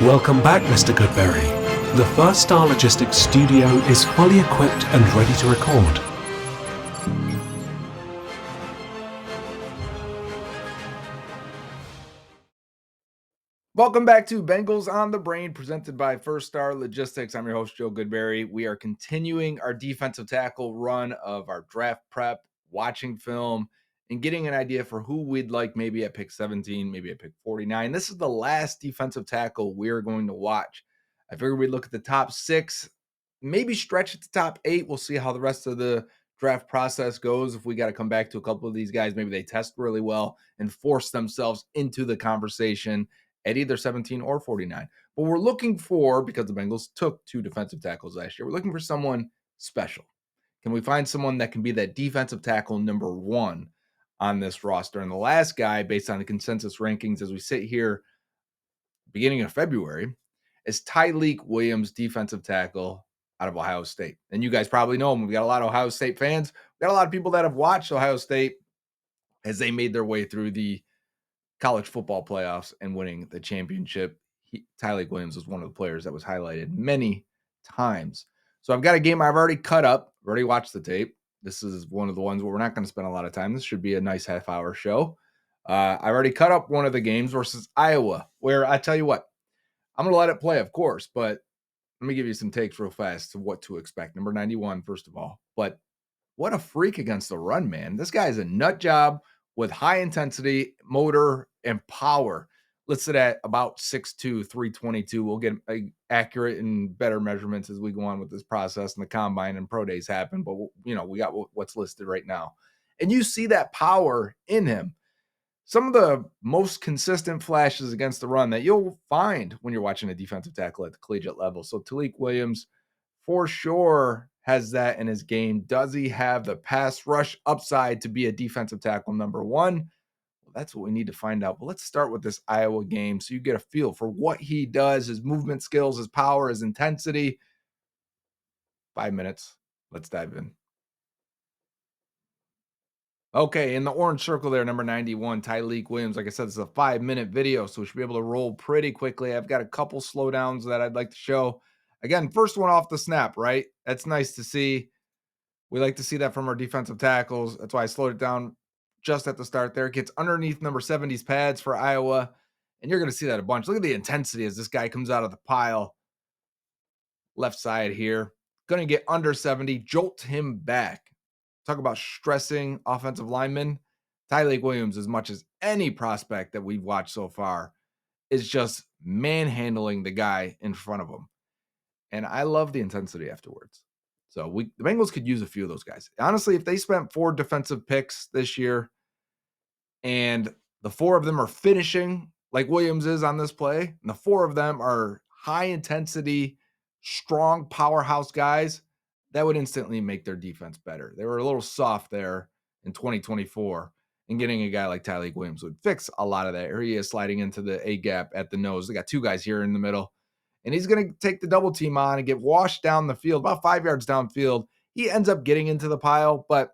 Welcome back, Mr. Goodberry. The First Star Logistics studio is fully equipped and ready to record. Welcome back to Bengals on the Brain, presented by First Star Logistics. I'm your host, Joe Goodberry. We are continuing our defensive tackle run of our draft prep, watching film, and getting an idea for who we'd like maybe at pick 17, maybe at pick 49. This is the last defensive tackle we're going to watch. I figured we'd look at the top 6, maybe stretch at the top 8. We'll see how the rest of the draft process goes. If we got to come back to a couple of these guys, maybe they test really well and force themselves into the conversation at either 17 or 49. But we're looking for, because the Bengals took 2 defensive tackles last year, we're looking for someone special. Can we find someone that can be that defensive tackle number 1 on this roster? And the last guy, based on the consensus rankings as we sit here beginning of February, is Tyleik Williams, defensive tackle out of Ohio State. And you guys probably know him. We've got a lot of Ohio State fans. We've got a lot of people that have watched Ohio State as they made their way through the college football playoffs and winning the championship. Tyleik Williams was one of the players that was highlighted many times. So I've got a game I've already cut up, already watched the tape. This is one of the ones where we're not going to spend a lot of time. This should be a nice half-hour show. I've already cut up one of the games versus Iowa, where I tell you what, I'm going to let it play, of course, but let me give you some takes real fast to what to expect. Number 91, first of all. But what a freak against the run, man. This guy is a nut job with high intensity, motor, and power. Listed at about 6'2", 322. We'll get accurate and better measurements as we go on with this process and the combine and pro days happen. But, we got what's listed right now. And you see that power in him. Some of the most consistent flashes against the run that you'll find when you're watching a defensive tackle at the collegiate level. So Tyleik Williams, for sure, has that in his game. Does he have the pass rush upside to be a defensive tackle number 1? Well, that's what we need to find out. But let's start with this Iowa game so you get a feel for what he does, his movement skills, his power, his intensity. 5 minutes. Let's dive in. Okay, in the orange circle there, number 91, Tyleik Williams. Like I said, this is a 5-minute video, so we should be able to roll pretty quickly. I've got a couple slowdowns that I'd like to show. Again, first one off the snap, right? That's nice to see. We like to see that from our defensive tackles. That's why I slowed it down just at the start there. It gets underneath number 70's pads for Iowa, and you're going to see that a bunch. Look at the intensity as this guy comes out of the pile. Left side here. Going to get under 70, jolt him back. Talk about stressing offensive linemen. Tyleik Williams, as much as any prospect that we've watched so far, is just manhandling the guy in front of him. And I love the intensity afterwards. So the Bengals could use a few of those guys. Honestly, if they spent 4 defensive picks this year and the 4 of them are finishing like Williams is on this play, and the 4 of them are high intensity, strong powerhouse guys, that would instantly make their defense better. They were a little soft there in 2024, and getting a guy like Tyleik Williams would fix a lot of that. Here he is sliding into the A gap at the nose. They got 2 guys here in the middle, and he's going to take the double team on and get washed down the field, about 5 yards downfield. He ends up getting into the pile, but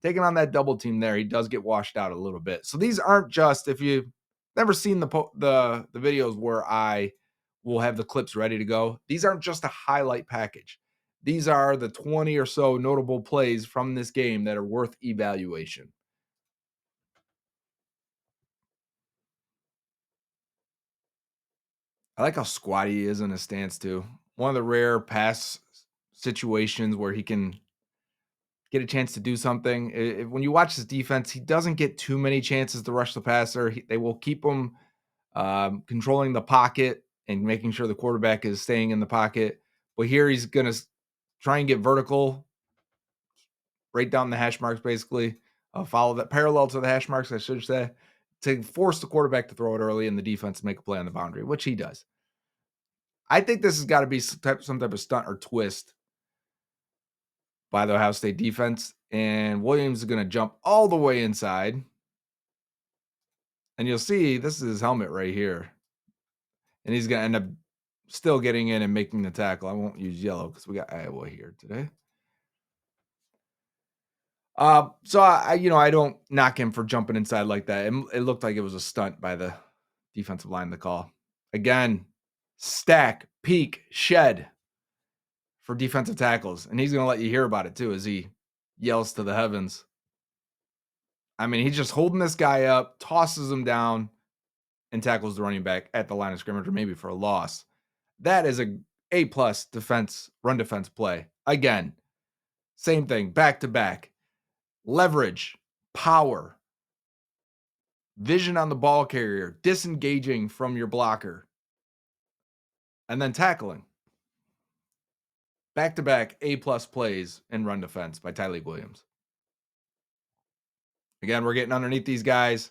taking on that double team there, he does get washed out a little bit. So these aren't just, if you've never seen the videos where I will have the clips ready to go, these aren't just a highlight package. These are the 20 or so notable plays from this game that are worth evaluation. I like how squatty he is in his stance too. One of the rare pass situations where he can get a chance to do something. When you watch his defense, he doesn't get too many chances to rush the passer. They will keep him controlling the pocket and making sure the quarterback is staying in the pocket. But here he's going to try and get vertical, right down the hash marks, basically. Follow that parallel to the hash marks, I should say, to force the quarterback to throw it early and the defense to make a play on the boundary, which he does. I think this has got to be some type of stunt or twist by the Ohio State defense. And Williams is going to jump all the way inside. And you'll see this is his helmet right here. And he's going to end up still getting in and making the tackle. I won't use yellow because we got Iowa here today. So I don't knock him for jumping inside like that. It looked like it was a stunt by the defensive line, the call. Again, stack, peek, shed for defensive tackles. And he's going to let you hear about it too as he yells to the heavens. I mean, he's just holding this guy up, tosses him down, and tackles the running back at the line of scrimmage or maybe for a loss. That is a plus defense, run defense play. Again, same thing, back to back. Leverage, power, vision on the ball carrier, disengaging from your blocker, and then tackling. Back to back A+ plays in run defense by Tyleik Williams. Again, we're getting underneath these guys,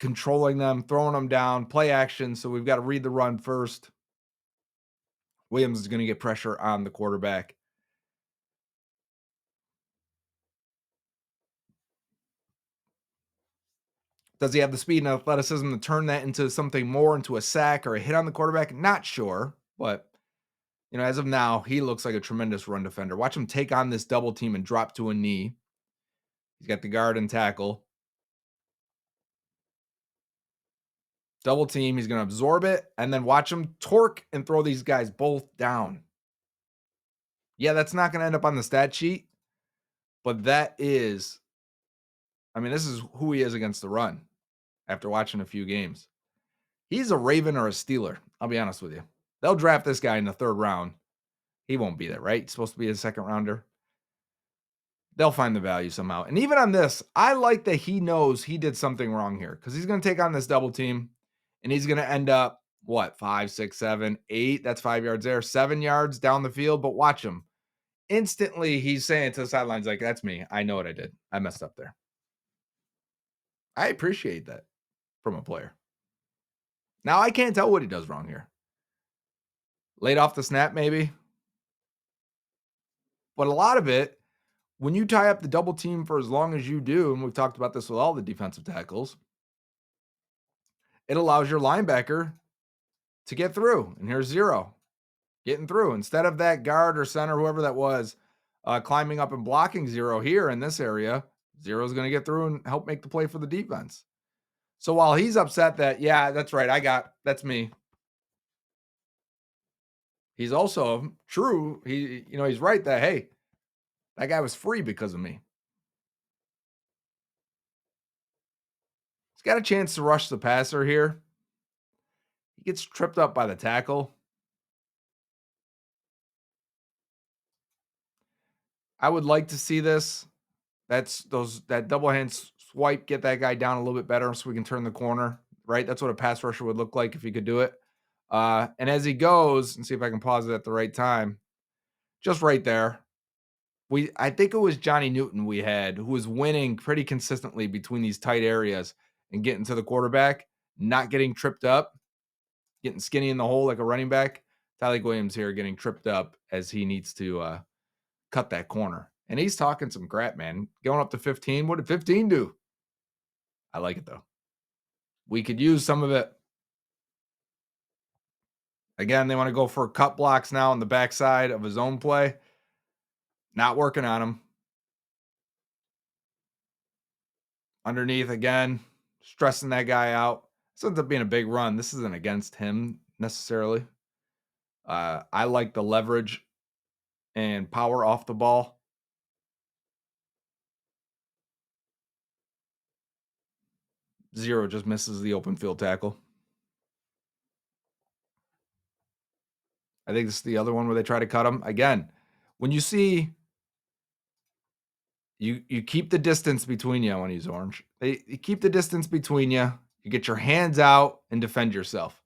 controlling them, throwing them down, play action. So we've got to read the run first. Williams is going to get pressure on the quarterback. Does he have the speed and athleticism to turn that into something more, into a sack or a hit on the quarterback? Not sure, but as of now, he looks like a tremendous run defender. Watch him take on this double team and drop to a knee. He's got the guard and tackle. Double team, he's going to absorb it, and then watch him torque and throw these guys both down. Yeah, that's not going to end up on the stat sheet, but this is who he is against the run after watching a few games. He's a Raven or a Steeler, I'll be honest with you. They'll draft this guy in the 3rd round. He won't be there, right? He's supposed to be a 2nd rounder. They'll find the value somehow. And even on this, I like that he knows he did something wrong here because he's going to take on this double team and he's going to end up, 5, 6, 7, 8. That's 5 yards there, 7 yards down the field. But watch him. Instantly, he's saying to the sidelines, like, that's me. I know what I did. I messed up there. I appreciate that from a player. Now, I can't tell what he does wrong here. Laid off the snap, maybe. But a lot of it, when you tie up the double team for as long as you do, and we've talked about this with all the defensive tackles, it allows your linebacker to get through. And here's zero getting through. Instead of that guard or center, whoever that was, climbing up and blocking zero here in this area, zero is going to get through and help make the play for the defense. So while he's upset that, yeah, that's right, that's me. He's also true. He's right that, hey, that guy was free because of me. He's got a chance to rush the passer here. He gets tripped up by the tackle. I would like to see this. That double hand swipe, get that guy down a little bit better so we can turn the corner, right? That's what a pass rusher would look like if he could do it. And as he goes, and see if I can pause it at the right time, just right there. I think it was Johnny Newton we had who was winning pretty consistently between these tight areas and getting to the quarterback, not getting tripped up, getting skinny in the hole like a running back. Tyleik Williams here getting tripped up as he needs to cut that corner. And he's talking some crap, man. Going up to 15. What did 15 do? I like it, though. We could use some of it. Again, they want to go for cut blocks now on the backside of his own play. Not working on him. Underneath again, stressing that guy out. This ends up being a big run. This isn't against him necessarily. I like the leverage and power off the ball. Zero just misses the open field tackle. I think this is the other one where they try to cut him. Again, when you see you keep the distance between you, I want to use orange. You keep the distance between you. You get your hands out and defend yourself.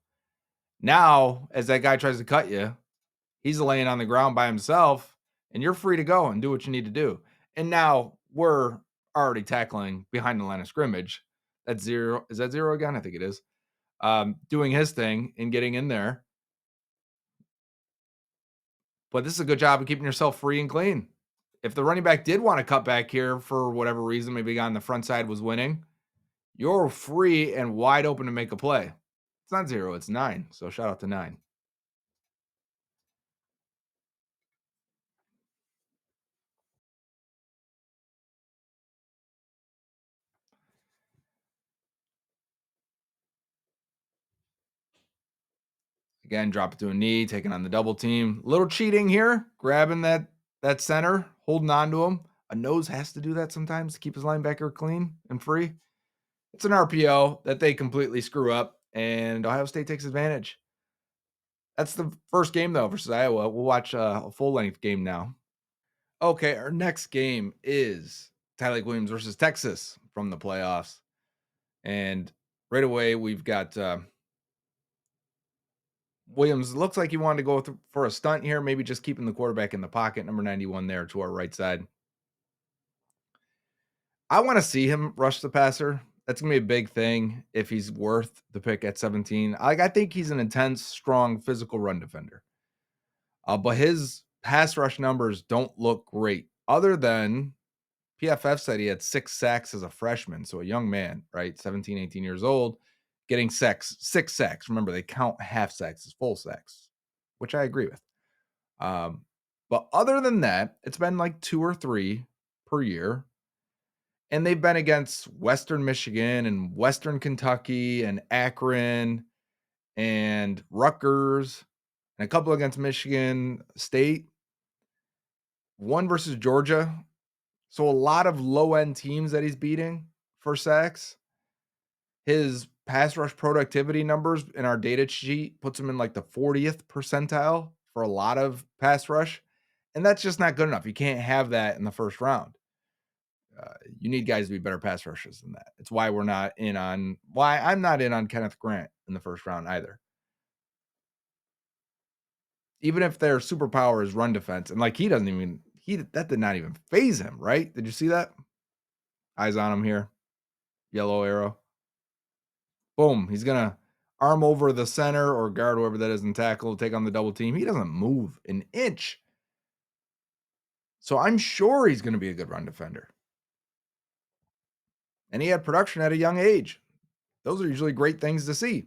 Now, as that guy tries to cut you, he's laying on the ground by himself, and you're free to go and do what you need to do. And now we're already tackling behind the line of scrimmage. That's zero. Is that zero again? I think it is. Doing his thing and getting in there. But this is a good job of keeping yourself free and clean. If the running back did want to cut back here for whatever reason, maybe the guy on the front side was winning, you're free and wide open to make a play. It's not zero, it's 9. So shout out to 9. Again, drop it to a knee, taking on the double team. Little cheating here, grabbing that center, holding on to him. A nose has to do that sometimes to keep his linebacker clean and free. It's an RPO that they completely screw up, and Ohio State takes advantage. That's the first game, though, versus Iowa. We'll watch a full-length game now. Okay, our next game is Tyleik Williams versus Texas from the playoffs. And right away, we've got Williams. Looks like he wanted to go for a stunt here, maybe just keeping the quarterback in the pocket, number 91 there to our right side. I want to see him rush the passer. That's going to be a big thing if he's worth the pick at 17. I think he's an intense, strong, physical run defender. But his pass rush numbers don't look great, other than PFF said he had 6 sacks as a freshman. So a young man, right? 17, 18 years old, getting 6 sacks. Remember, they count half sacks as full sacks, which I agree with. But other than that, it's been like 2 or 3 per year. And they've been against Western Michigan and Western Kentucky and Akron and Rutgers and a couple against Michigan State. One versus Georgia. So a lot of low-end teams that he's beating for sacks. His pass rush productivity numbers in our data sheet puts him in like the 40th percentile for a lot of pass rush. And that's just not good enough. You can't have that in the first round. You need guys to be better pass rushers than that. It's why I'm not in on Kenneth Grant in the first round either. Even if their superpower is run defense, and like that did not even phase him, right? Did you see that? Eyes on him here. Yellow arrow. Boom. He's gonna arm over the center or guard whoever that is and tackle, take on the double team. He doesn't move an inch. So I'm sure he's gonna be a good run defender. And he had production at a young age. Those are usually great things to see.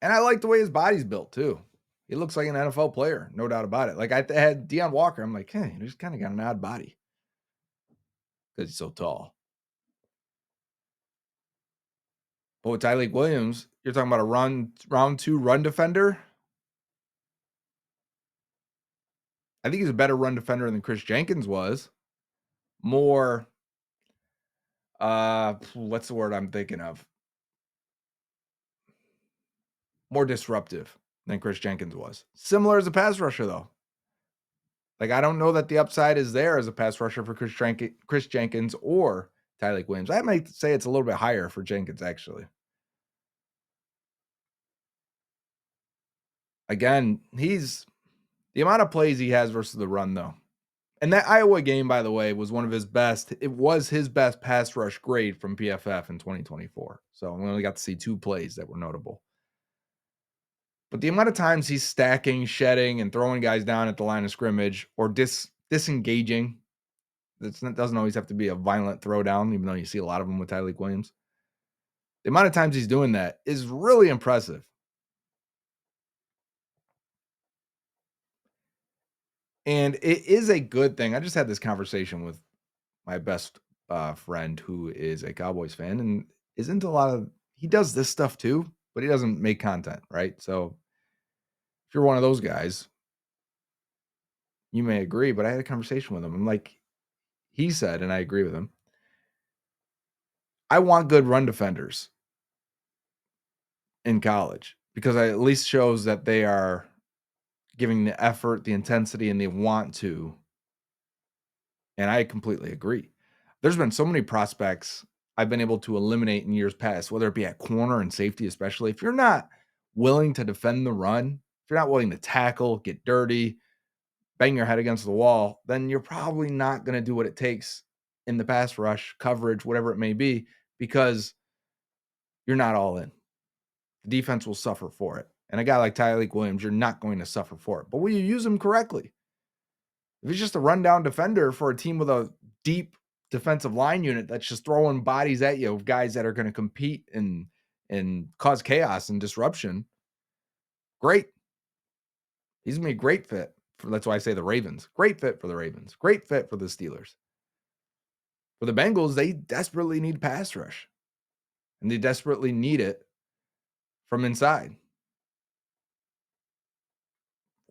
And I like the way his body's built too. He looks like an NFL player, no doubt about it. Like I had Deion Walker. I'm like, hey, he's kind of got an odd body because he's so tall. But with Tyleik Williams, you're talking about a round 2 run defender. I think he's a better run defender than Chris Jenkins was. More, what's the word I'm thinking of? More disruptive than Chris Jenkins was. Similar as a pass rusher, though. Like, I don't know that the upside is there as a pass rusher for Chris Jenkins or Tyleik Williams. I might say it's a little bit higher for Jenkins, actually. Again, the amount of plays he has versus the run, though. And that Iowa game, by the way, was one of his best. It was his best pass rush grade from PFF in 2024. So we only got to see 2 plays that were notable. But the amount of times he's stacking, shedding, and throwing guys down at the line of scrimmage or disengaging, that doesn't always have to be a violent throwdown, even though you see a lot of them with Tyleik Williams. The amount of times he's doing that is really impressive. And it is a good thing. I just had this conversation with my best friend who is a Cowboys fan and is into he does this stuff too, but he doesn't make content, right? So if you're one of those guys, you may agree, but I had a conversation with him. I'm like, he said, and I agree with him, I want good run defenders in college because it at least shows that they are giving the effort, the intensity, and they want to. And I completely agree. There's been so many prospects I've been able to eliminate in years past, whether it be at corner and safety, especially. If you're not willing to defend the run, if you're not willing to tackle, get dirty, bang your head against the wall, then you're probably not going to do what it takes in the pass rush, coverage, whatever it may be, because you're not all in. The defense will suffer for it. And a guy like Tyleik Williams, you're not going to suffer for it. But will you use him correctly? If he's just a rundown defender for a team with a deep defensive line unit that's just throwing bodies at you of guys that are going to compete and cause chaos and disruption, great. He's going to be a great fit. That's why I say the Ravens. Great fit for the Ravens. Great fit for the Steelers. For the Bengals, they desperately need pass rush. And they desperately need it from inside.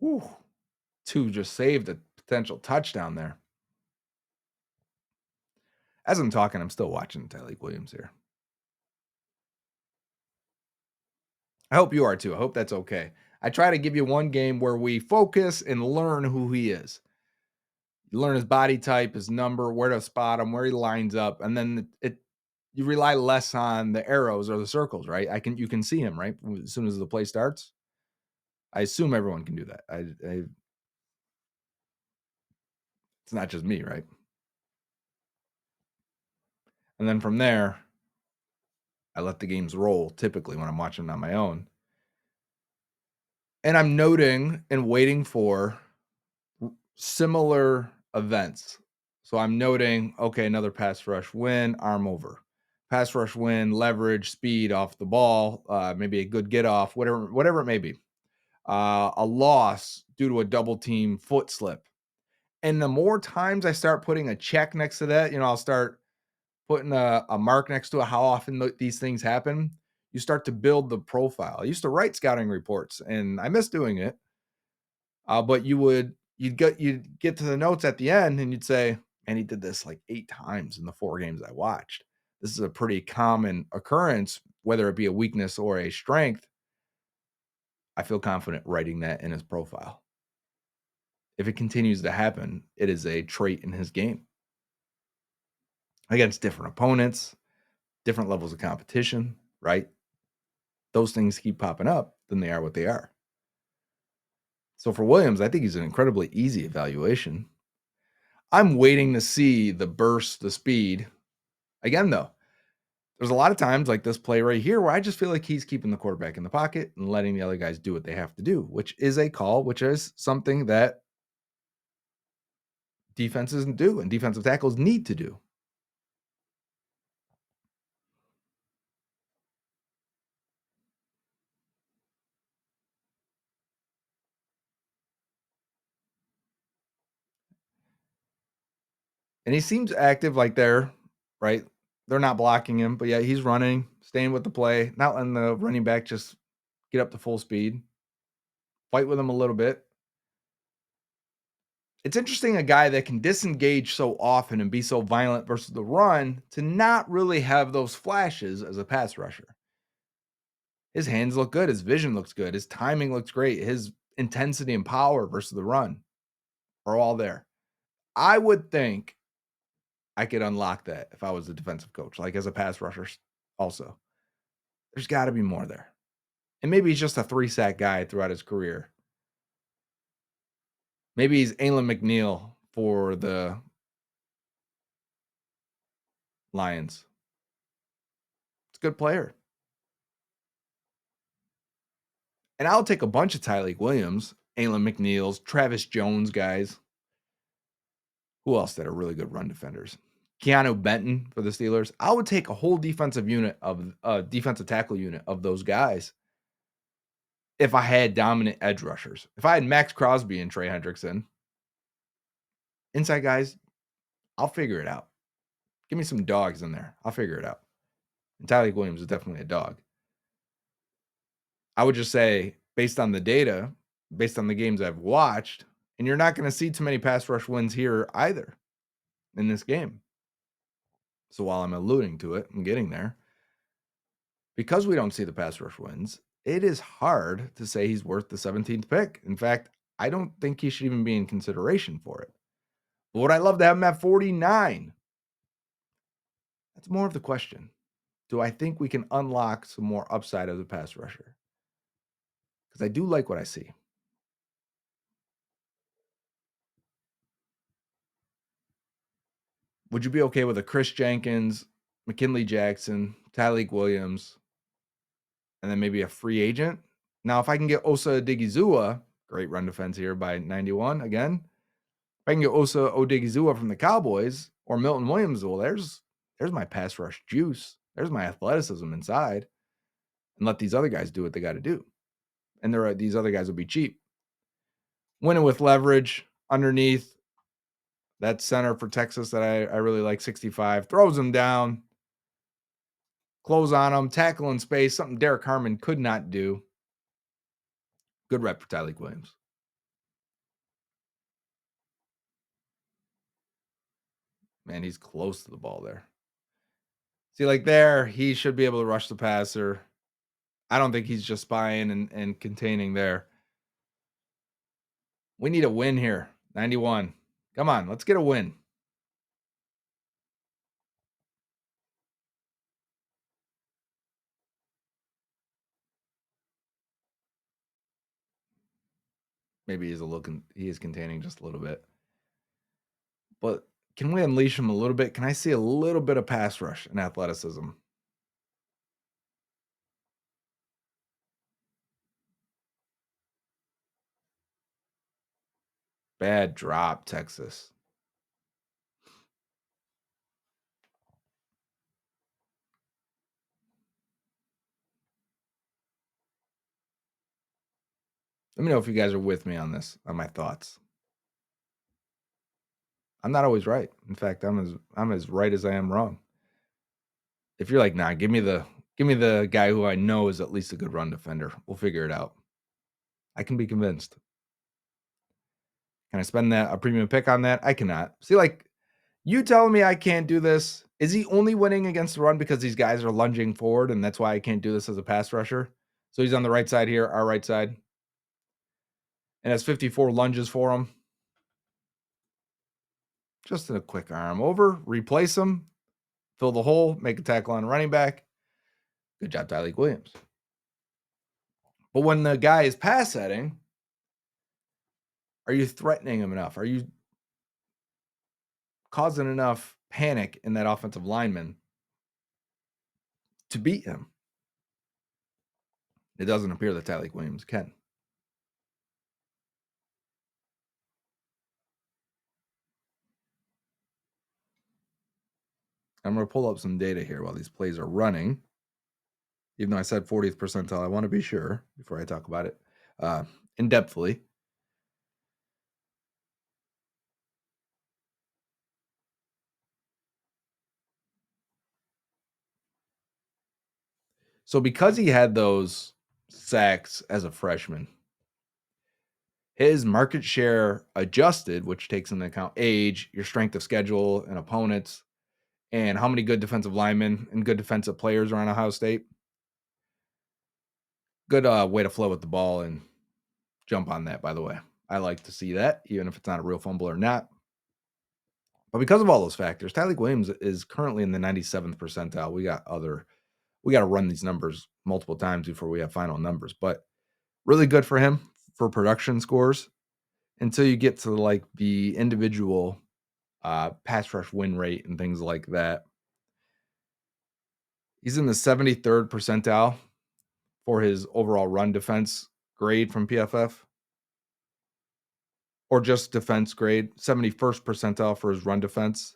Whew, 2 just saved a potential touchdown there. As I'm talking, I'm still watching Tyleik Williams here. I hope you are too. I hope that's okay. I try to give you one game where we focus and learn who he is. You learn his body type, his number, where to spot him, where he lines up, and then it you rely less on the arrows or the circles, right? You can see him, right? As soon as the play starts. I assume everyone can do that. It's not just me, right? And then from there, I let the games roll typically when I'm watching on my own. And I'm noting and waiting for similar events. So I'm noting, okay, another pass rush win, arm over. Pass rush win, leverage, speed off the ball, maybe a good get off, whatever it may be. A loss due to a double team foot slip. And the more times I start putting a check next to that, I'll start putting a mark next to it, how often these things happen. You start to build the profile. I used to write scouting reports, and I miss doing it. But you'd get to the notes at the end, and you'd say, "And he did this like 8 times in the 4 games I watched." This is a pretty common occurrence, whether it be a weakness or a strength. I feel confident writing that in his profile. If it continues to happen, it is a trait in his game against different opponents, different levels of competition, right? Those things keep popping up, then they are what they are. So for Williams, I think he's an incredibly easy evaluation. I'm waiting to see the burst, the speed. Again, though, there's a lot of times like this play right here where I just feel like he's keeping the quarterback in the pocket and letting the other guys do what they have to do, which is a call, which is something that defenses do and defensive tackles need to do. And he seems active like there, right? They're not blocking him, but yeah, he's running, staying with the play, not letting the running back just get up to full speed, fight with him a little bit. It's interesting a guy that can disengage so often and be so violent versus the run to not really have those flashes as a pass rusher. His hands look good, his vision looks good, his timing looks great, his intensity and power versus the run are all there. I would think I could unlock that if I was a defensive coach, like as a pass rusher also. There's got to be more there. And maybe he's just a 3-sack guy throughout his career. Maybe he's Alan McNeil for the Lions. It's a good player. And I'll take a bunch of Tyleik Williams, Alan McNeils, Travis Jones guys. Who else that are really good run defenders? Keanu Benton for the Steelers. I would take a whole defensive tackle unit of those guys if I had dominant edge rushers. If I had Max Crosby and Trey Hendrickson, inside guys, I'll figure it out. Give me some dogs in there. I'll figure it out. And Tyleik Williams is definitely a dog. I would just say, based on the data, based on the games I've watched, and you're not going to see too many pass rush wins here either in this game. So while I'm alluding to it, I'm getting there. Because we don't see the pass rush wins, it is hard to say he's worth the 17th pick. In fact, I don't think he should even be in consideration for it. But would I love to have him at 49? That's more of the question. Do I think we can unlock some more upside as a pass rusher? Because I do like what I see. Would you be okay with a Chris Jenkins, McKinley Jackson, Tyleik Williams, and then maybe a free agent? Now, if I can get Osa Odigizua, great run defense here by 91 again. If I can get Osa Odigizua from the Cowboys or Milton Williams, well, there's my pass rush juice. There's my athleticism inside. And let these other guys do what they got to do. And these other guys will be cheap. Winning with leverage underneath that center for Texas that I really like, 65. Throws him down. Close on him. Tackle in space. Something Derek Harmon could not do. Good rep for Tyleik Williams. Man, he's close to the ball there. See, like there, he should be able to rush the passer. I don't think he's just spying and containing there. We need a win here. 91. Come on, let's get a win. Maybe he is containing just a little bit. But can we unleash him a little bit? Can I see a little bit of pass rush and athleticism? Bad drop, Texas. Let me know if you guys are with me on this, on my thoughts. I'm not always right. In fact, I'm as right as I am wrong. If you're like, nah, give me the guy who I know is at least a good run defender. We'll figure it out. I can be convinced. Can I spend that a premium pick on that? I cannot. See, like you telling me I can't do this. Is he only winning against the run because these guys are lunging forward and that's why I can't do this as a pass rusher? So he's on the right side here, our right side, and has 54 lunges for him. Just in a quick arm over, replace him, fill the hole, make a tackle on running back. Good job, Tyleik Williams. But when the guy is pass setting, are you threatening him enough? Are you causing enough panic in that offensive lineman to beat him? It doesn't appear that Tyleik Williams can. I'm going to pull up some data here while these plays are running. Even though I said 40th percentile, I want to be sure before I talk about it in depthly. So because he had those sacks as a freshman, his market share adjusted, which takes into account age, your strength of schedule and opponents, and how many good defensive linemen and good defensive players are on Ohio State. Good way to flow with the ball and jump on that, by the way. I like to see that, even if it's not a real fumble or not. But because of all those factors, Tyleik Williams is currently in the 97th percentile. We got to run these numbers multiple times before we have final numbers, but really good for him for production scores until you get to like the individual pass rush win rate and things like that. He's in the 73rd percentile for his overall run defense grade from PFF, or just defense grade, 71st percentile for his run defense.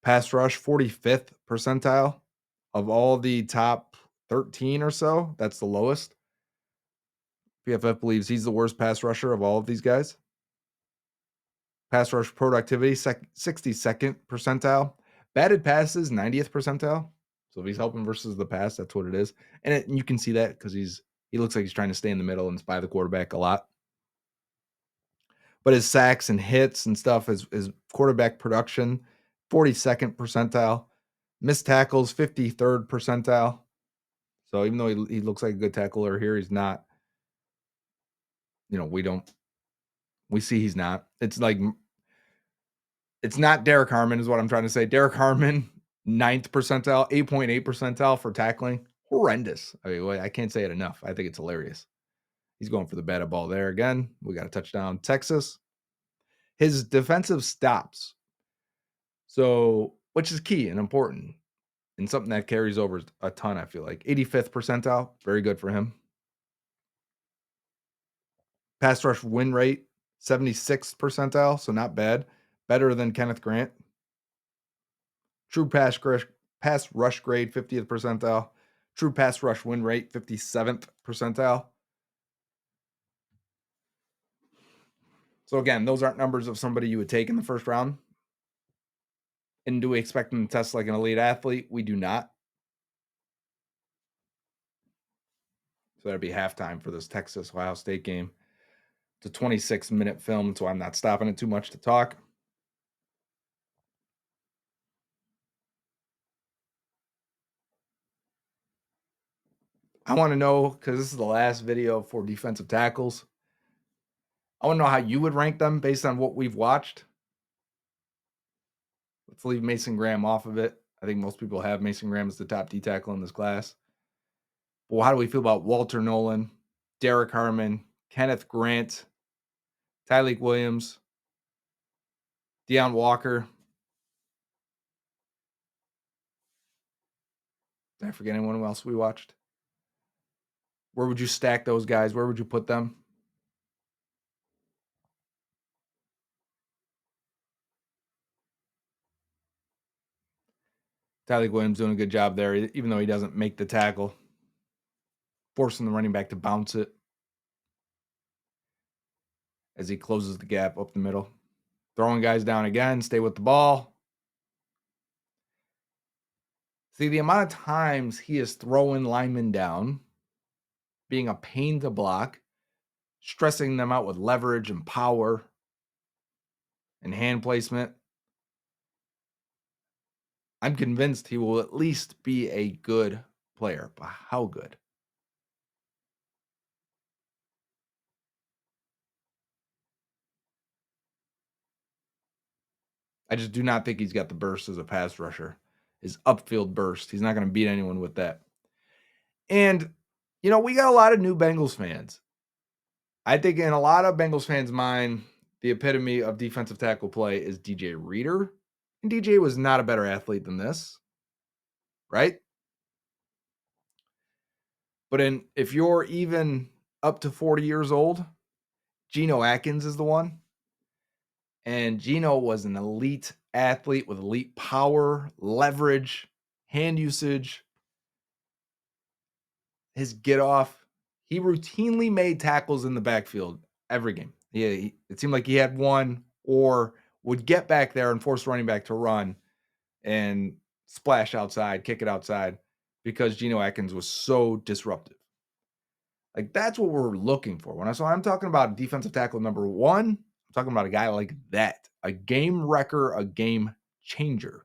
Pass rush, 45th percentile of all the top 13 or so. That's the lowest. PFF believes he's the worst pass rusher of all of these guys. Pass rush productivity, 62nd percentile. Batted passes, 90th percentile. So if he's helping versus the pass, that's what it is. And you can see that because he looks like he's trying to stay in the middle and spy the quarterback a lot. But his sacks and hits and stuff, his quarterback production, 42nd percentile. Missed tackles, 53rd percentile. So even though he looks like a good tackler here, he's not. We see he's not. It's like it's not Derek Harmon is what I'm trying to say. Derek Harmon, 9th percentile, 8.8 percentile for tackling. Horrendous. I mean, I can't say it enough. I think it's hilarious. He's going for the batted ball there again. We got a touchdown, Texas. His defensive stops. So, which is key and important and something that carries over a ton, I feel like. 85th percentile, very good for him. Pass rush win rate, 76th percentile, so not bad. Better than Kenneth Grant. True pass rush grade, 50th percentile. True pass rush win rate, 57th percentile. So again, those aren't numbers of somebody you would take in the first round. And do we expect him to test like an elite athlete? We do not. So that'd be halftime for this Texas Ohio State game. It's a 26-minute film, so I'm not stopping it too much to talk. I want to know, because this is the last video for defensive tackles. I want to know how you would rank them based on what we've watched. Let's leave Mason Graham off of it. I think most people have Mason Graham as the top D tackle in this class. Well, how do we feel about Walter Nolan, Derek Harmon, Kenneth Grant, Tyleik Williams, Deion Walker? Did I forget anyone else we watched? Where would you stack those guys? Where would you put them? Tyleik Williams doing a good job there, even though he doesn't make the tackle. Forcing the running back to bounce it as he closes the gap up the middle. Throwing guys down again, stay with the ball. See, the amount of times he is throwing linemen down, being a pain to block, stressing them out with leverage and power and hand placement. I'm convinced he will at least be a good player. But how good? I just do not think he's got the burst as a pass rusher. His upfield burst. He's not going to beat anyone with that. And, we got a lot of new Bengals fans. I think in a lot of Bengals fans' mind, the epitome of defensive tackle play is DJ Reader. And DJ was not a better athlete than this, right? But if you're even up to 40 years old, Geno Atkins is the one. And Geno was an elite athlete with elite power, leverage, hand usage, his get off. He routinely made tackles in the backfield every game. It seemed like he had one or would get back there and force running back to run and splash outside, kick it outside because Geno Atkins was so disruptive. Like, that's what we're looking for. When I'm talking about defensive tackle number one, I'm talking about a guy like that, a game wrecker, a game changer.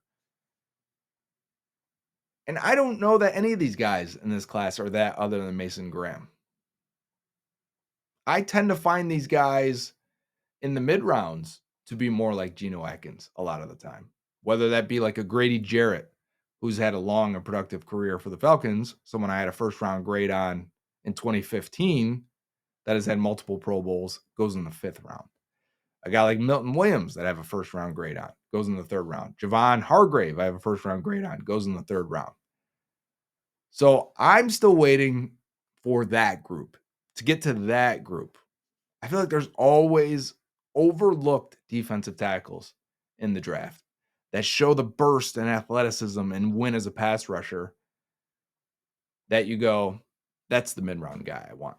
And I don't know that any of these guys in this class are that other than Mason Graham. I tend to find these guys in the mid rounds to be more like Geno Atkins a lot of the time, whether that be like a Grady Jarrett, who's had a long and productive career for the Falcons, someone I had a first round grade on in 2015 that has had multiple Pro Bowls, goes in the 5th round. A guy like Milton Williams that I have a first round grade on, goes in the 3rd round. Javon Hargrave, I have a first round grade on, goes in the 3rd round. So I'm still waiting for that group. To get to that group, I feel like there's always overlooked defensive tackles in the draft that show the burst and athleticism and win as a pass rusher that you go, that's the mid-round guy I want.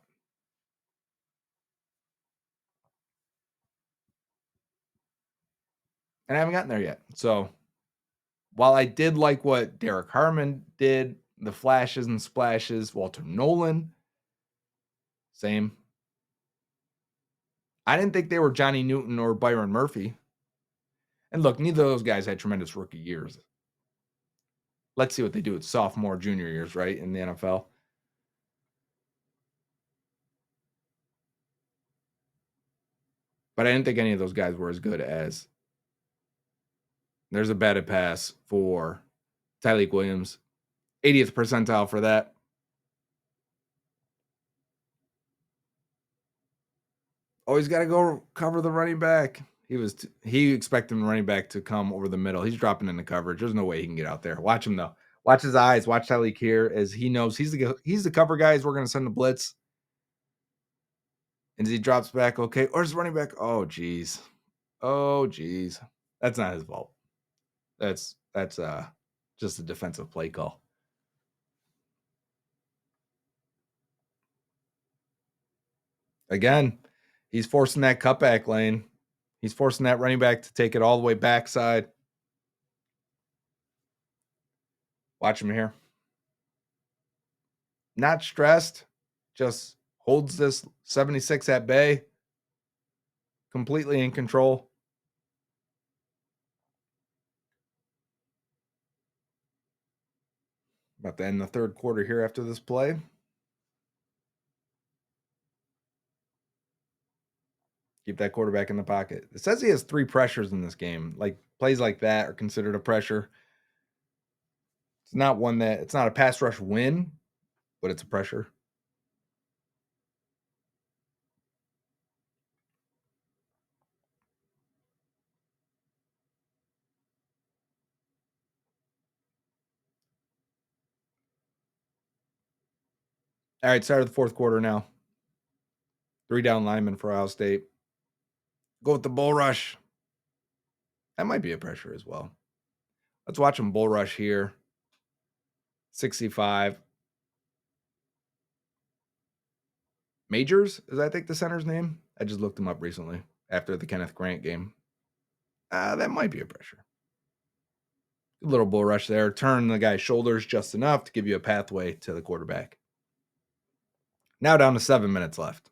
And I haven't gotten there yet. So while I did like what Derek Harmon did, the flashes and splashes, Walter Nolan, same. I didn't think they were Johnny Newton or Byron Murphy. And look, neither of those guys had tremendous rookie years. Let's see what they do with sophomore, junior years, right, in the NFL. But I didn't think any of those guys were as good as. There's a batted pass for Tyleik Williams. 80th percentile for that. Always got to go cover the running back. He expected the running back to come over the middle. He's dropping into coverage. There's no way he can get out there. Watch him though. Watch his eyes. Watch Tyleik here as he knows he's the cover guy. We're going to send the blitz. And as he drops back, okay, or his running back. Oh geez. Oh geez. That's not his fault. That's just a defensive play call. Again, he's forcing that cutback lane. He's forcing that running back to take it all the way backside. Watch him here. Not stressed, just holds this 76 at bay. Completely in control. About to end the 3rd quarter here after this play. Keep that quarterback in the pocket. It says he has 3 pressures in this game. Like, plays like that are considered a pressure. It's not a pass rush win, but it's a pressure. All right, start of the fourth quarter now. 3 down linemen for Ohio State. Go with the bull rush. That might be a pressure as well. Let's watch them bull rush here. 65. Majors is, I think, the center's name. I just looked him up recently after the Kenneth Grant game. That might be a pressure. A little bull rush there. Turn the guy's shoulders just enough to give you a pathway to the quarterback. Now down to 7 minutes left.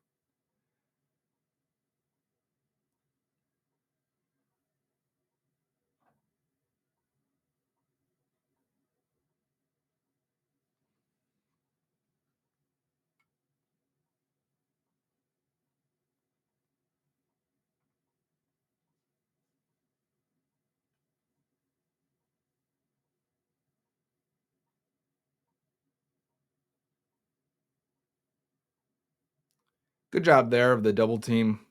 Good job there of the double team,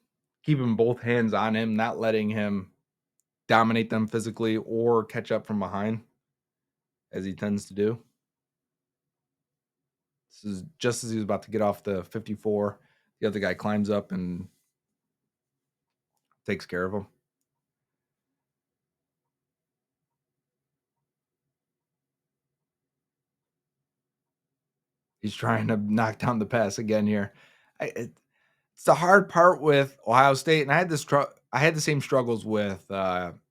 keeping both hands on him, not letting him dominate them physically or catch up from behind, as he tends to do. This is just as he was about to get off the 54. The other guy climbs up and takes care of him. He's trying to knock down the pass again here. It's the hard part with Ohio State, and I had the same struggles with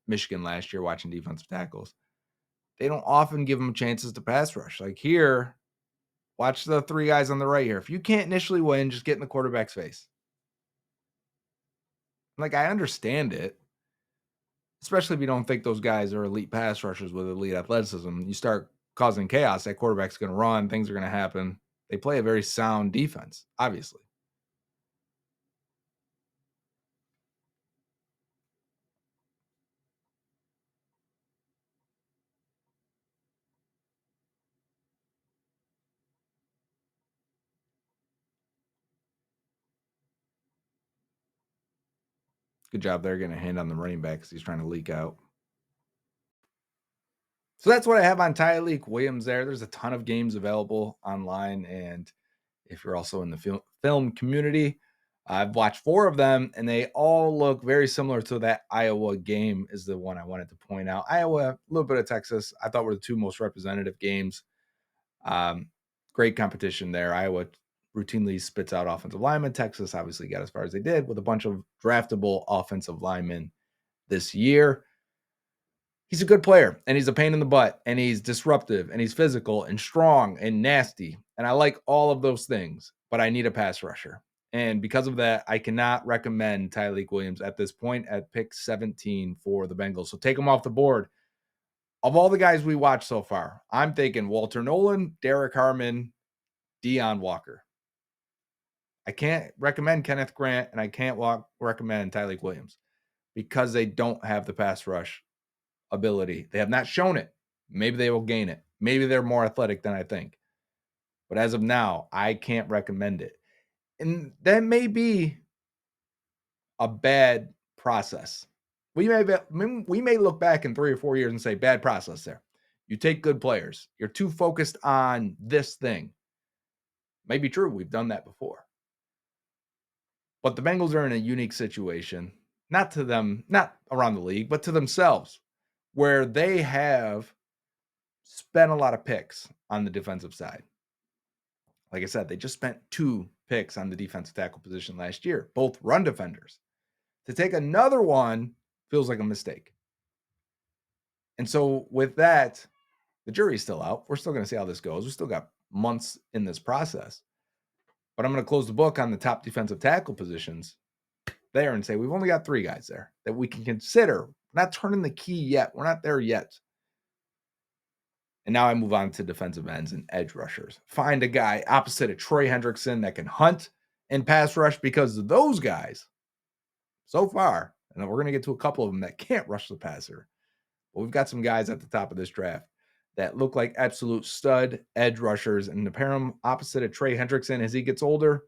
Michigan last year watching defensive tackles. They don't often give them chances to pass rush. Like here, watch the 3 guys on the right here. If you can't initially win, just get in the quarterback's face. Like, I understand it, especially if you don't think those guys are elite pass rushers with elite athleticism. You start causing chaos, that quarterback's going to run, things are going to happen. They play a very sound defense, obviously. Good job there getting a hand on the running back because he's trying to leak out. So that's what I have on Tyleik Williams there. There's a ton of games available online. And if you're also in the film community, I've watched 4 of them, and they all look very similar to that Iowa game is the one I wanted to point out. Iowa, a little bit of Texas, I thought were the 2 most representative games. Great competition there. Iowa routinely spits out offensive linemen. Texas obviously got as far as they did with a bunch of draftable offensive linemen this year. He's a good player, and he's a pain in the butt, and he's disruptive, and he's physical and strong and nasty. And I like all of those things, but I need a pass rusher. And because of that, I cannot recommend Tyleik Williams at this point at pick 17 for the Bengals. So take him off the board. Of all the guys we watched so far, I'm thinking Walter Nolan, Derek Harmon, Deion Walker. I can't recommend Kenneth Grant, and I can't recommend Tyleik Williams because they don't have the pass rush ability. They have not shown it. Maybe they will gain it. Maybe they're more athletic than I think. But as of now, I can't recommend it. And that may be a bad process. We may look back in 3 or 4 years and say, bad process there. You take good players. You're too focused on this thing. May be true. We've done that before. But the Bengals are in a unique situation, not to them, not around the league, but to themselves, where they have spent a lot of picks on the defensive side. Like I said, they just spent 2 picks on the defensive tackle position last year, both run defenders. To take another one feels like a mistake. And so with that, the jury's still out. We're still going to see how this goes. We still got months in this process. But I'm going to close the book on the top defensive tackle positions there and say we've only got 3 guys there that we can consider. We're not turning the key yet. We're not there yet. And now I move on to defensive ends and edge rushers. Find a guy opposite of Troy Hendrickson that can hunt and pass rush, because those guys so far, and we're going to get to a couple of them that can't rush the passer, but we've got some guys at the top of this draft that look like absolute stud edge rushers, and to pair them opposite of Trey Hendrickson as he gets older.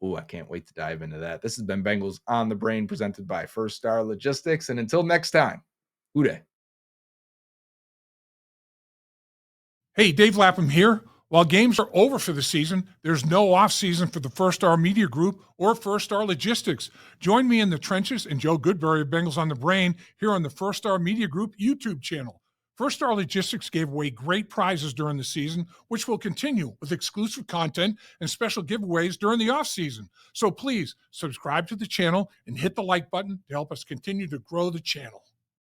Ooh, I can't wait to dive into that. This has been Bengals on the Brain presented by First Star Logistics. And until next time, Uday. Hey, Dave Lapham here. While games are over for the season, there's no off-season for the First Star Media Group or First Star Logistics. Join me in the trenches and Joe Goodberry of Bengals on the Brain here on the First Star Media Group YouTube channel. First Star Logistics gave away great prizes during the season, which will continue with exclusive content and special giveaways during the off-season. So please subscribe to the channel and hit the like button to help us continue to grow the channel.